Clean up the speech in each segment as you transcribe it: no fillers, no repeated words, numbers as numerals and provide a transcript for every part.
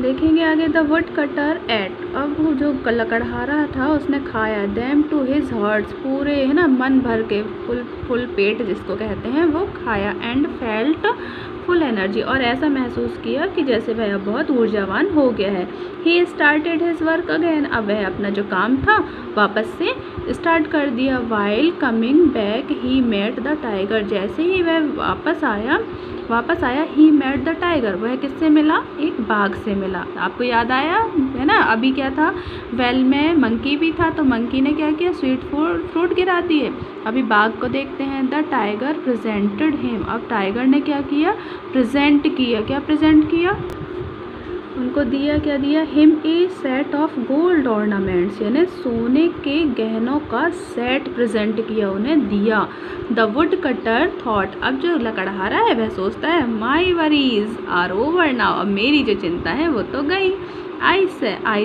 देखेंगे आगे, the wood cutter eight, अब वो जो लकड़हारा था उसने खाया, देम टू हिज हर्ट्स, पूरे है ना मन भर के, फुल फुल पेट जिसको कहते हैं वो खाया, एंड फेल्ट फुल एनर्जी, और ऐसा महसूस किया कि जैसे वह अब बहुत ऊर्जावान हो गया है। He started his work again, अब वह अपना जो काम था वापस से स्टार्ट कर दिया। While coming back he met the tiger, जैसे ही वह वापस आया ही मेट द टाइगर, वह किससे मिला, एक बाघ से मिला। आपको याद आया है ना, अभी क्या था, वेल में मंकी भी था, तो मंकी ने क्या किया, स्वीट फ्रूट गिरा दिए। अभी बाघ को देखते हैं, द टाइगर प्रेजेंटेड हिम, अब टाइगर ने क्या किया, प्रेजेंट किया, क्या प्रेजेंट किया, उनको दिया, क्या दिया, him a set of gold ornaments, यानी सोने के गहनों का सेट प्रेजेंट किया, उन्हें दिया। द वुड कटर थॉट, अब जो लकड़हारा है वह सोचता है, माई वरीज आर ओवर नाउ, अब मेरी जो चिंता है वो तो गई। आई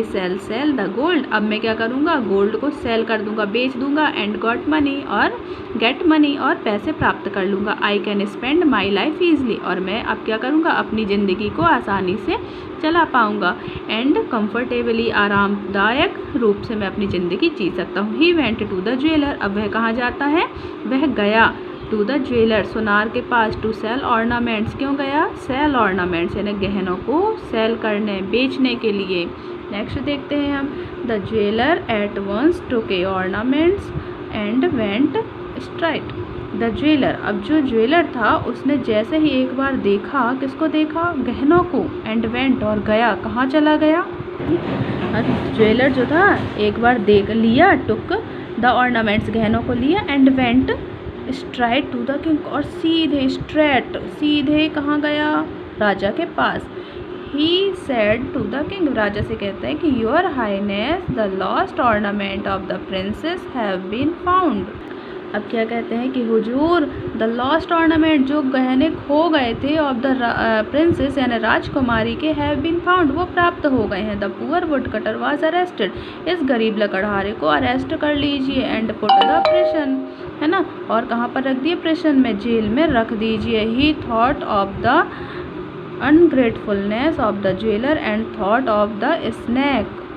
सेल सेल द गोल्ड, अब मैं क्या करूँगा, गोल्ड को सेल कर दूंगा, बेच दूंगा, एंड गॉट मनी, और गेट मनी, और पैसे प्राप्त कर लूँगा। I can spend my life easily, और मैं अब क्या करूँगा, अपनी ज़िंदगी को आसानी से चला पाऊँगा, एंड कंफर्टेबली, आरामदायक रूप से मैं अपनी ज़िंदगी जी सकता हूँ। He went to the jeweller, अब वह कहाँ जाता है, वह गया टू द ज्वेलर, सुनार के पास, टू सेल ऑर्नामेंट्स, क्यों गया, सेल ऑर्नामेंट्स, यानी गहनों को सेल करने, बेचने के लिए। नेक्स्ट देखते हैं हम, the jeweller at once took a ornaments and went straight, the jeweller, अब जो ज्वेलर था उसने जैसे ही एक बार देखा, किसको देखा, गहनों को, एंड वेंट, और गया, कहाँ चला गया, ज्वेलर जो था एक बार देख लिया, टुक द ऑर्नामेंट्स, गहनों को लिया, and went straight to the king, और सीधे स्ट्रेट, सीधे कहाँ गया, राजा के पास। He said to the king, राजा से कहता है कि your highness the lost ornament of the princess have been found, अब क्या कहते हैं कि हुजूर, द लॉस्ट ऑर्नामेंट, जो गहने खो गए थे, ऑफ द प्रिंसेस यानी राजकुमारी के, हैव बीन फाउंड, वो प्राप्त हो गए हैं। The poor would cutter was arrested, इस गरीब लकड़हारे को अरेस्ट कर लीजिए, एंड पुट द प्रिजन, है ना, और कहाँ पर रख दिए, प्रिजन में, जेल में रख दीजिए। He thought of the ungratefulness of the jeweller and thought of the snack,